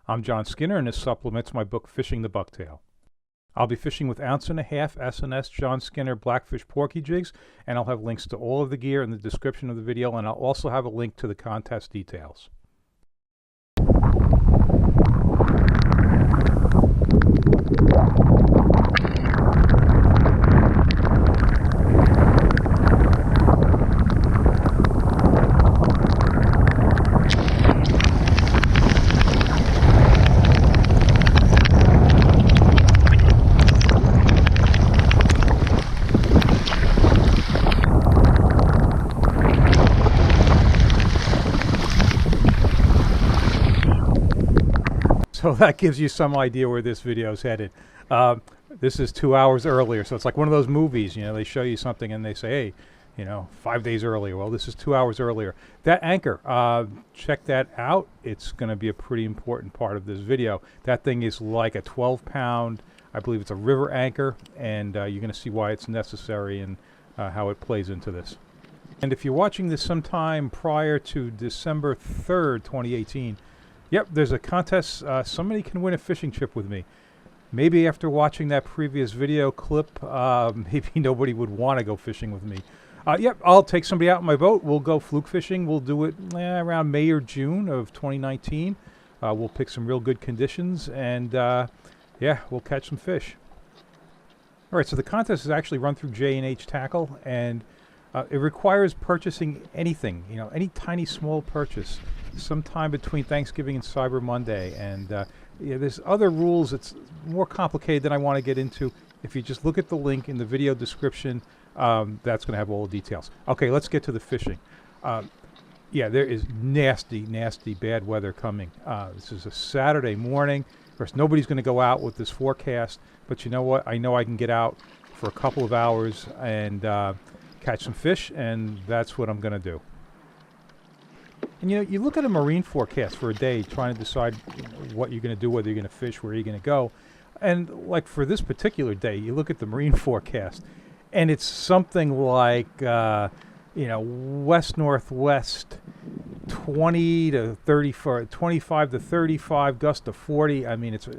I'm John Skinner, and this supplements my book, Fishing the Bucktail. I'll be fishing with 1.5 ounce S&S John Skinner Blackfish Porky jigs, and I'll have links to all of the gear in the description of the video, and I'll also have a link to the contest details. So that gives you some idea where this video is headed. This is 2 hours earlier, so it's like one of those movies, they show you something and they say, hey, 5 days earlier. Well, this is 2 hours earlier. That anchor, check that out. It's going to be a pretty important part of this video. That thing is like a 12-pound, I believe it's a river anchor, and you're going to see why it's necessary and how it plays into this. And if you're watching this sometime prior to December 3rd, 2018, yep, there's a contest. Somebody can win a fishing trip with me. Maybe after watching that previous video clip, maybe nobody would want to go fishing with me. Yep, I'll take somebody out in my boat. We'll go fluke fishing. We'll do it around May or June of 2019. We'll pick some real good conditions, and yeah, we'll catch some fish. All right, so the contest is actually run through J&H Tackle, and it requires purchasing anything, any tiny small purchase sometime between Thanksgiving and Cyber Monday. And yeah, there's other rules. It's more complicated than I want to get into. If you just look at the link in the video description, that's going to have all the details. Okay, let's get to the fishing. Yeah, there is nasty, nasty bad weather coming. This is a Saturday morning. Of course, nobody's going to go out with this forecast, but you know what? I know I can get out for a couple of hours and catch some fish, and that's what I'm going to do. And you look at a marine forecast for a day, trying to decide what you're going to do, whether you're going to fish, where you're going to go. And like for this particular day, you look at the marine forecast, and it's something like, west-northwest, 20 to 35, 25 to 35, gust to 40. I mean, it's a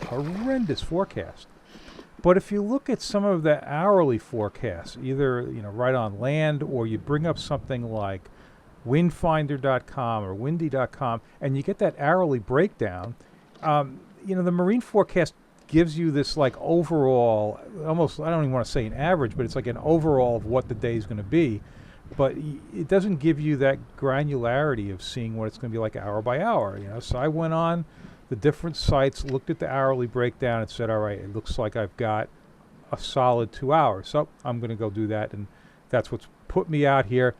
horrendous forecast. But if you look at some of the hourly forecasts, either right on land, or you bring up something like windfinder.com or windy.com, and you get that hourly breakdown, the marine forecast gives you this like overall, almost, I don't even want to say an average, but it's like an overall of what the day is going to be. But it doesn't give you that granularity of seeing what it's going to be like hour by hour. So I went on the different sites, looked at the hourly breakdown, and said, all right, it looks like I've got a solid 2 hours. So I'm going to go do that, and that's what's put me out here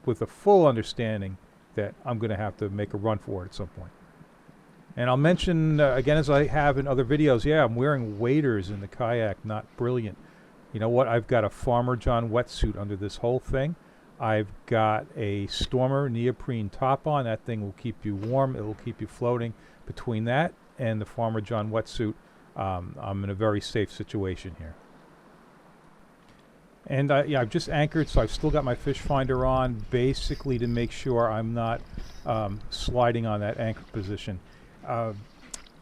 with a full understanding that I'm going to have to make a run for it at some point. And I'll mention, again, as I have in other videos, yeah, I'm wearing waders in the kayak, not brilliant. You know what? I've got a Farmer John wetsuit under this whole thing. I've got a Stormer neoprene top on. That thing will keep you warm. It will keep you floating. Between that and the Farmer John wetsuit, I'm in a very safe situation here. And yeah, I've just anchored, so I've still got my fish finder on, basically to make sure I'm not sliding on that anchor position.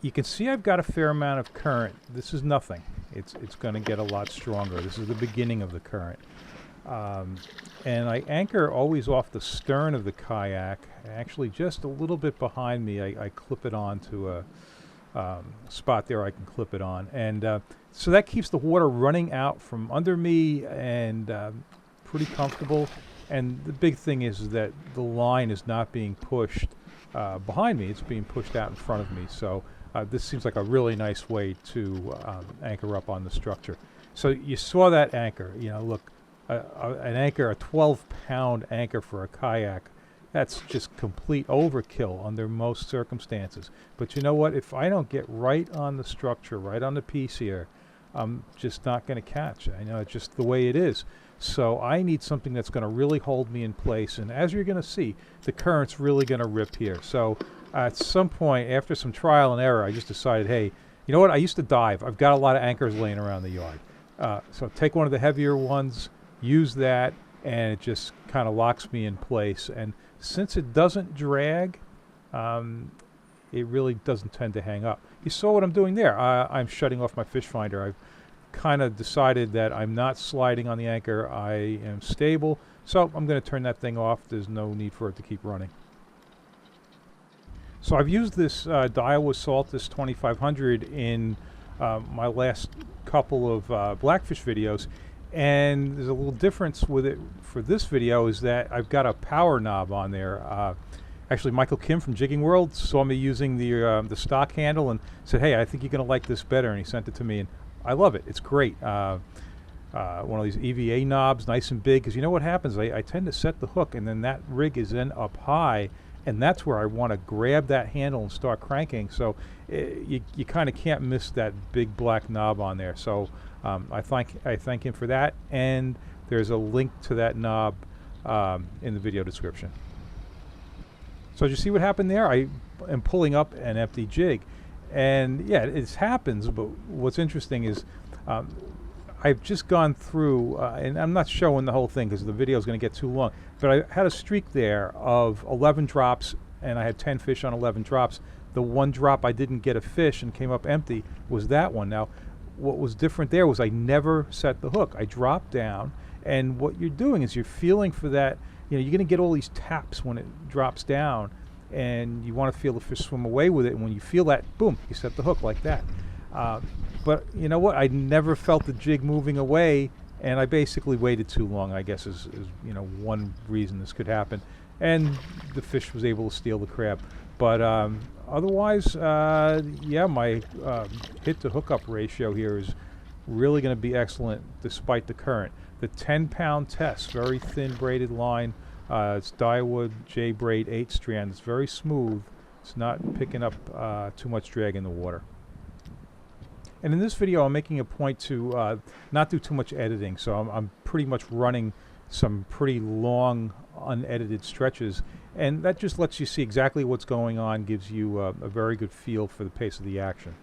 You can see I've got a fair amount of current. This is nothing. It's going to get a lot stronger. This is the beginning of the current. And I anchor always off the stern of the kayak. Actually, just a little bit behind me, I clip it onto a spot there I can clip it on. And so that keeps the water running out from under me, and pretty comfortable. And the big thing is that the line is not being pushed behind me. It's being pushed out in front of me. So this seems like a really nice way to anchor up on the structure. So you saw that anchor. Look, an anchor, a 12-pound anchor for a kayak, that's just complete overkill under most circumstances. But you know what? If I don't get right on the structure, right on the piece here, I'm just not going to catch. I know it's just the way it is. So I need something that's going to really hold me in place. And as you're going to see, the current's really going to rip here. So at some point, after some trial and error, I just decided, hey, you know what? I used to dive. I've got a lot of anchors laying around the yard. So take one of the heavier ones, use that, and it just kind of locks me in place. And since it doesn't drag, it really doesn't tend to hang up. You saw what I'm doing there. I'm shutting off my fish finder. I've kind of decided that I'm not sliding on the anchor. I am stable, so I'm going to turn that thing off. There's no need for it to keep running. So I've used this Daiwa Saltus 2500 in my last couple of Blackfish videos, and there's a little difference with it for this video is that I've got a power knob on there. Actually, Michael Kim from Jigging World saw me using the stock handle and said, "Hey, I think you're going to like this better," and he sent it to me, and I love it. It's great. One of these EVA knobs, nice and big, because you know what happens? I tend to set the hook, and then that rig is then up high, and that's where I want to grab that handle and start cranking. So you kind of can't miss that big black knob on there. So I thank him for that, and there's a link to that knob in the video description. So did you see what happened there? I am pulling up an empty jig, and yeah, it happens. But what's interesting is I've just gone through, and I'm not showing the whole thing because the video is going to get too long, but I had a streak there of 11 drops, and I had 10 fish on 11 drops. The one drop I didn't get a fish and came up empty was that one. Now, what was different there was I never set the hook. I dropped down, and what you're doing is you're feeling for that. You know, you're going to get all these taps when it drops down, and you want to feel the fish swim away with it, and when you feel that, boom, you set the hook like that. But you know what? I never felt the jig moving away, and I basically waited too long, I guess is you know, one reason this could happen. And the fish was able to steal the crab. But otherwise, yeah, my hit to hookup ratio here is really going to be excellent despite the current. The 10-pound test, very thin braided line. It's Daiwa J braid 8 strand. It's very smooth. It's not picking up too much drag in the water. And in this video, I'm making a point to not do too much editing. So I'm pretty much running some pretty long, unedited stretches. And that just lets you see exactly what's going on, gives you a very good feel for the pace of the action.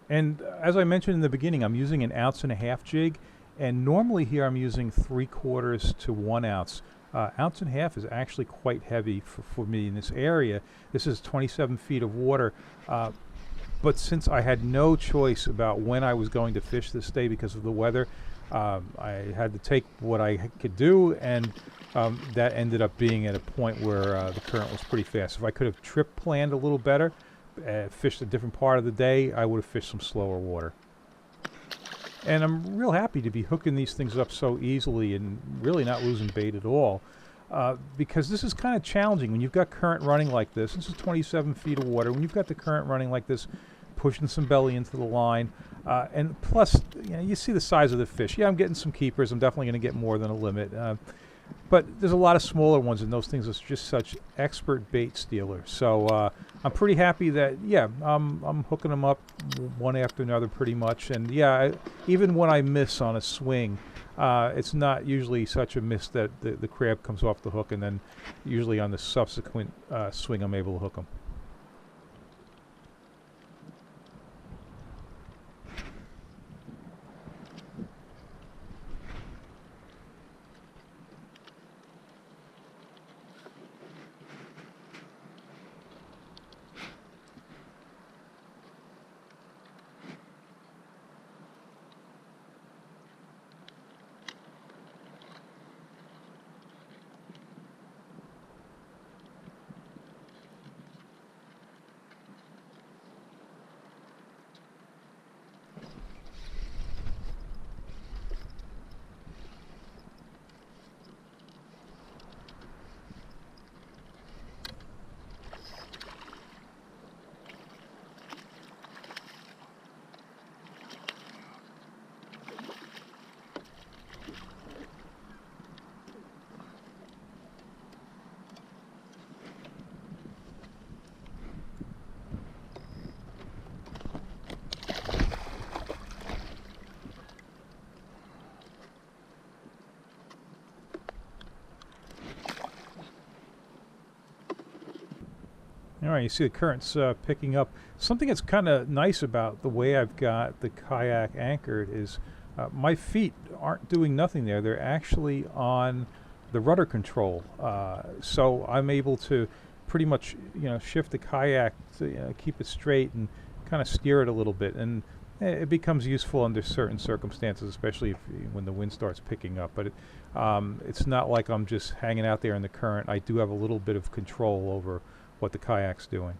And as I mentioned in the beginning, I'm using an 1.5 ounce jig. And normally here I'm using 3/4 to 1 ounce. 1.5 ounces is actually quite heavy for me in this area. This is 27 feet of water. But since I had no choice about when I was going to fish this day because of the weather, I had to take what I could do, and that ended up being at a point where the current was pretty fast. If I could have trip planned a little better, fished a different part of the day, I would have fished some slower water. And I'm real happy to be hooking these things up so easily and really not losing bait at all. Because this is kind of challenging when you've got current running like this. This is 27 feet of water. When you've got the current running like this, pushing some belly into the line, and plus, you know, you see the size of the fish. Yeah, I'm getting some keepers. I'm definitely going to get more than a limit. But there's a lot of smaller ones, and those things are just such expert bait stealers. So I'm pretty happy that, yeah, I'm hooking them up one after another pretty much. And yeah, even when I miss on a swing, it's not usually such a miss that the crab comes off the hook, and then usually on the subsequent swing I'm able to hook them. All right, you see the current's picking up. Something that's kind of nice about the way I've got the kayak anchored is my feet aren't doing nothing there. They're actually on the rudder control. So I'm able to pretty much, shift the kayak to, keep it straight and kind of steer it a little bit. And it becomes useful under certain circumstances, especially when the wind starts picking up. But it's not like I'm just hanging out there in the current. I do have a little bit of control over what the kayak's doing.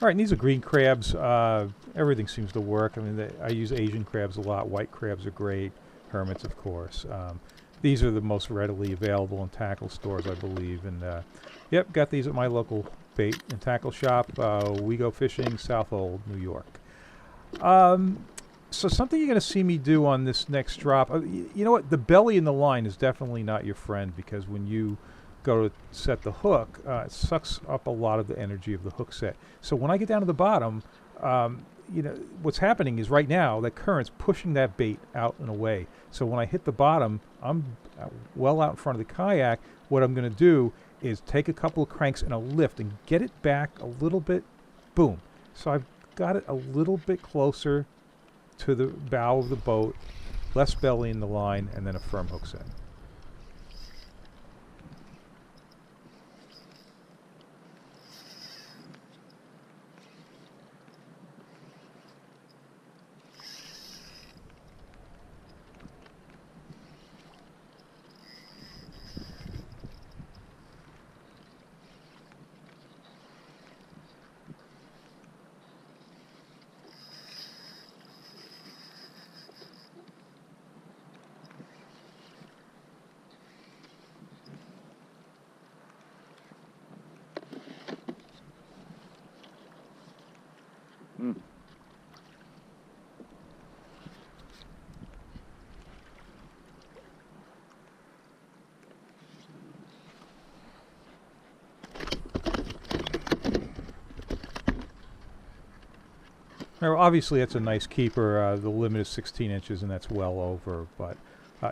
All right, and these are green crabs. Everything seems to work. I mean, I use Asian crabs a lot. White crabs are great. Hermits, of course. These are the most readily available in tackle stores, I believe. And yep, got these at my local bait and tackle shop. We Go Fishing, South Old, New York. So something you're going to see me do on this next drop. You know what? The belly in the line is definitely not your friend, because when you go to set the hook, it sucks up a lot of the energy of the hook set. So when I get down to the bottom, what's happening is right now that current's pushing that bait out and away. So when I hit the bottom, I'm well out in front of the kayak. What I'm going to do is take a couple of cranks and a lift and get it back a little bit. Boom. So I've got it a little bit closer to the bow of the boat, less belly in the line, and then a firm hook set. Now, obviously, that's a nice keeper. The limit is 16 inches, and that's well over. But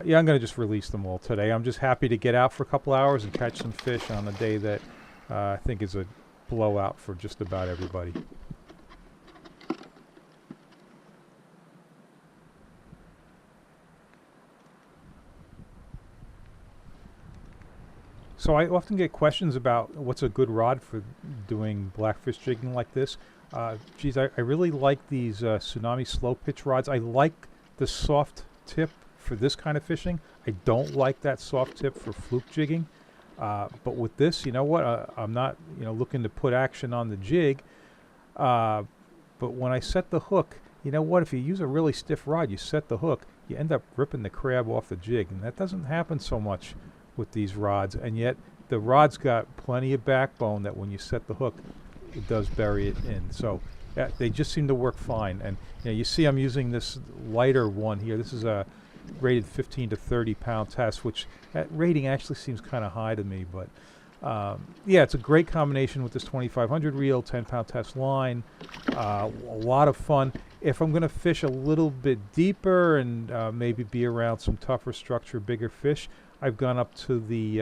yeah, I'm going to just release them all today. I'm just happy to get out for a couple hours and catch some fish on a day that I think is a blowout for just about everybody. So I often get questions about what's a good rod for doing blackfish jigging like this. Geez, I really like these Tsunami slow pitch rods. I like the soft tip for this kind of fishing. I don't like that soft tip for fluke jigging. But with this, you know what? I'm not looking to put action on the jig. But when I set the hook, you know what? If you use a really stiff rod, you set the hook, you end up ripping the crab off the jig. And that doesn't happen so much with these rods. And yet the rod's got plenty of backbone that when you set the hook, it does bury it in. So they just seem to work fine. And you see I'm using this lighter one here. This is a rated 15 to 30 pound test, which that rating actually seems kind of high to me. But yeah, it's a great combination with this 2500 reel, 10-pound test line. A lot of fun. If I'm going to fish a little bit deeper and maybe be around some tougher structure, bigger fish, I've gone up to the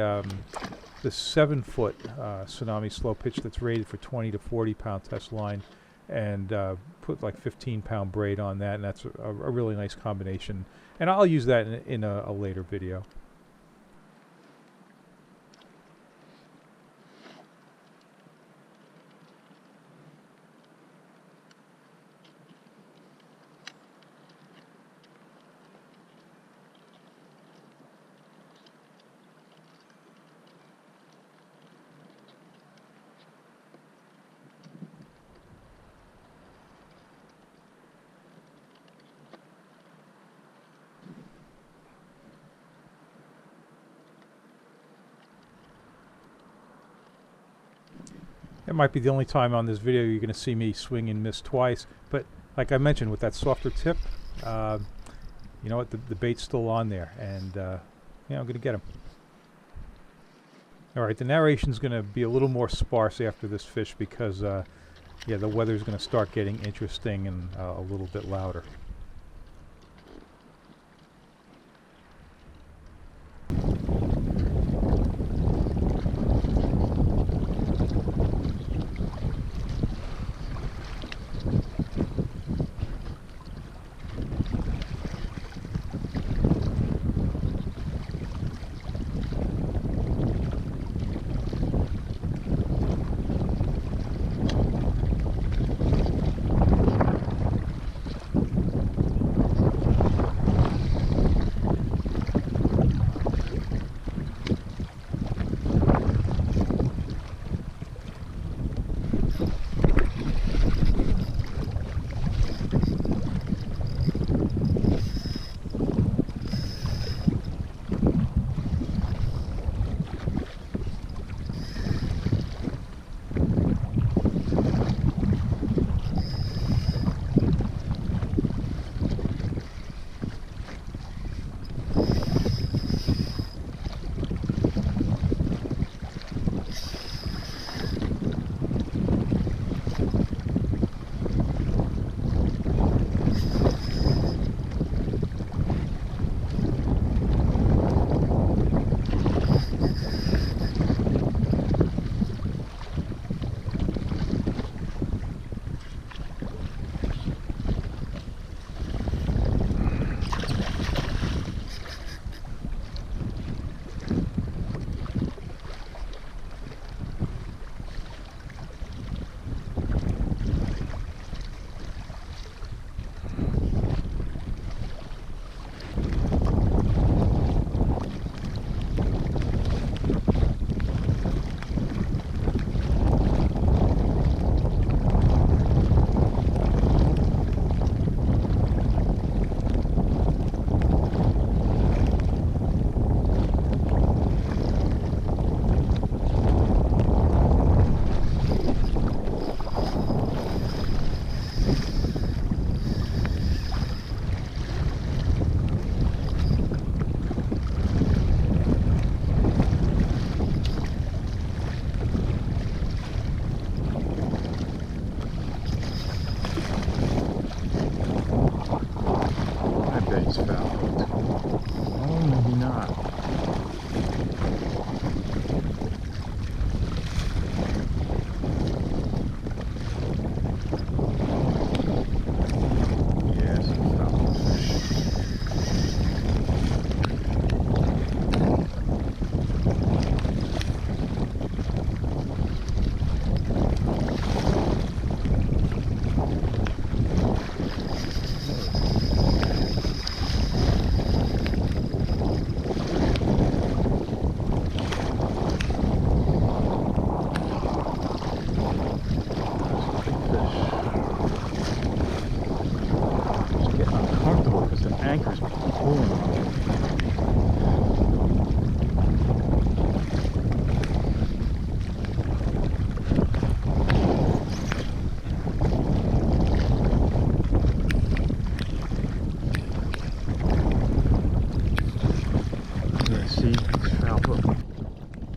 7-foot Tsunami slow pitch that's rated for 20 to 40 pound test line, and put like 15-pound braid on that, and that's a really nice combination. And I'll use that in a later video. It might be the only time on this video you're going to see me swing and miss twice, but like I mentioned, with that softer tip, you know what, the bait's still on there, and yeah, I'm going to get him. Alright, the narration's going to be a little more sparse after this fish because yeah, the weather's going to start getting interesting and a little bit louder.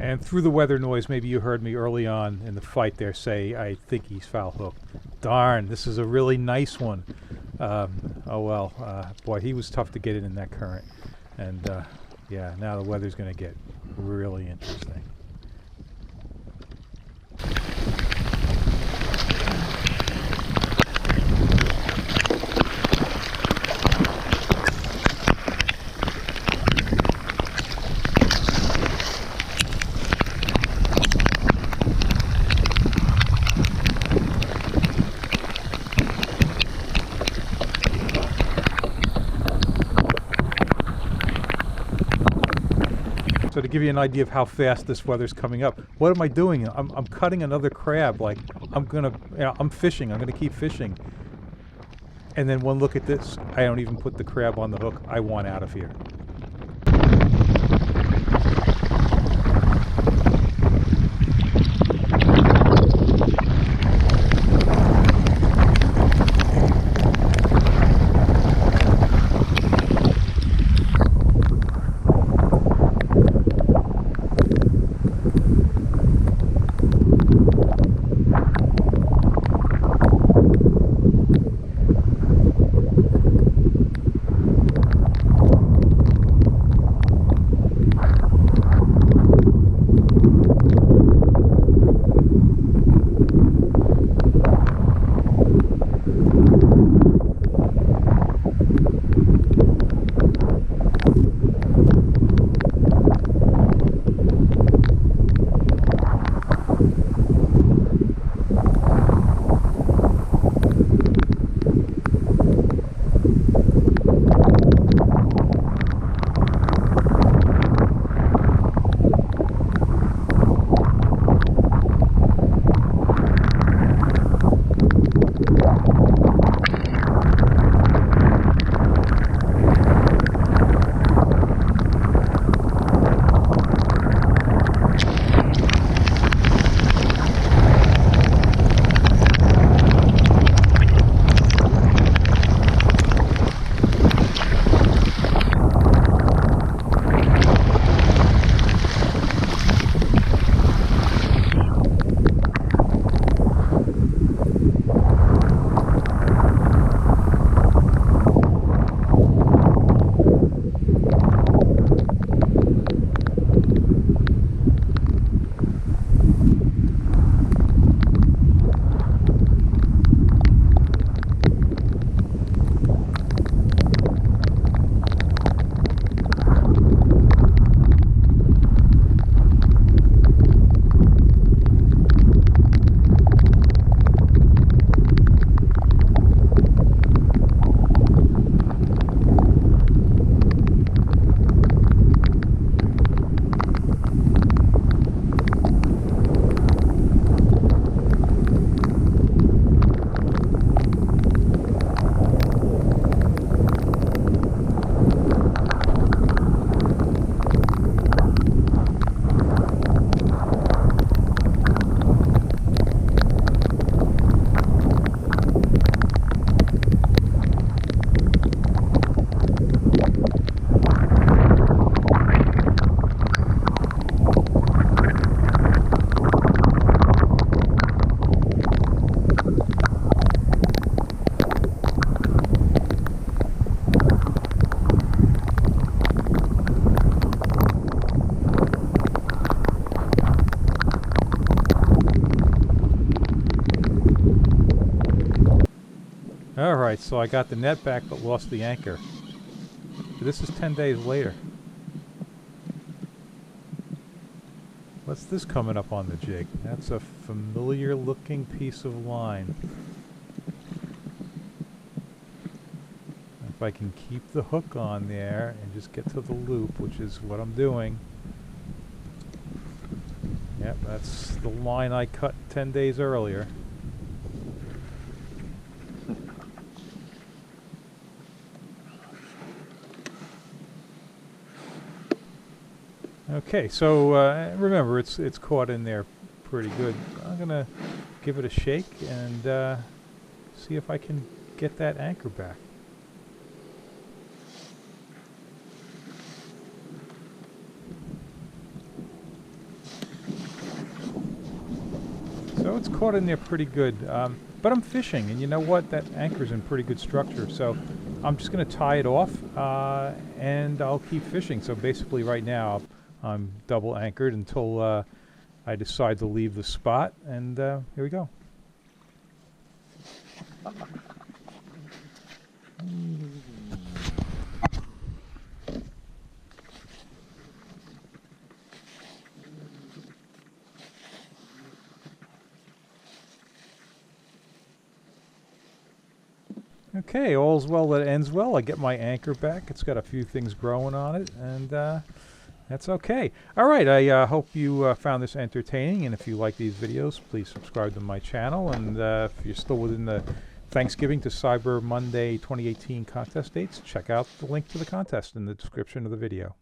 And through the weather noise, maybe you heard me early on in the fight there say, I think he's foul hooked. Darn, this is a really nice one. Oh well, boy, he was tough to get in that current. And yeah, now the weather's going to get really interesting. So to give you an idea of how fast this weather's coming up, what am I doing? I'm cutting another crab. Like I'm fishing. I'm gonna keep fishing. And then one look at this. I don't even put the crab on the hook. I want out of here. Alright, so I got the net back but lost the anchor. This is 10 days later. What's this coming up on the jig? That's a familiar looking piece of line. If I can keep the hook on there and just get to the loop, which is what I'm doing. Yep, that's the line I cut 10 days earlier. Okay, so remember it's caught in there pretty good. I'm gonna give it a shake and see if I can get that anchor back. So it's caught in there pretty good, but I'm fishing, and you know what? That anchor's in pretty good structure, so I'm just gonna tie it off and I'll keep fishing. So basically right now I'm double anchored until I decide to leave the spot, and here we go. Okay, all's well that ends well. I get my anchor back. It's got a few things growing on it, and that's okay. All right, I hope you found this entertaining, and if you like these videos, please subscribe to my channel, and if you're still within the Thanksgiving to Cyber Monday 2018 contest dates, check out the link to the contest in the description of the video.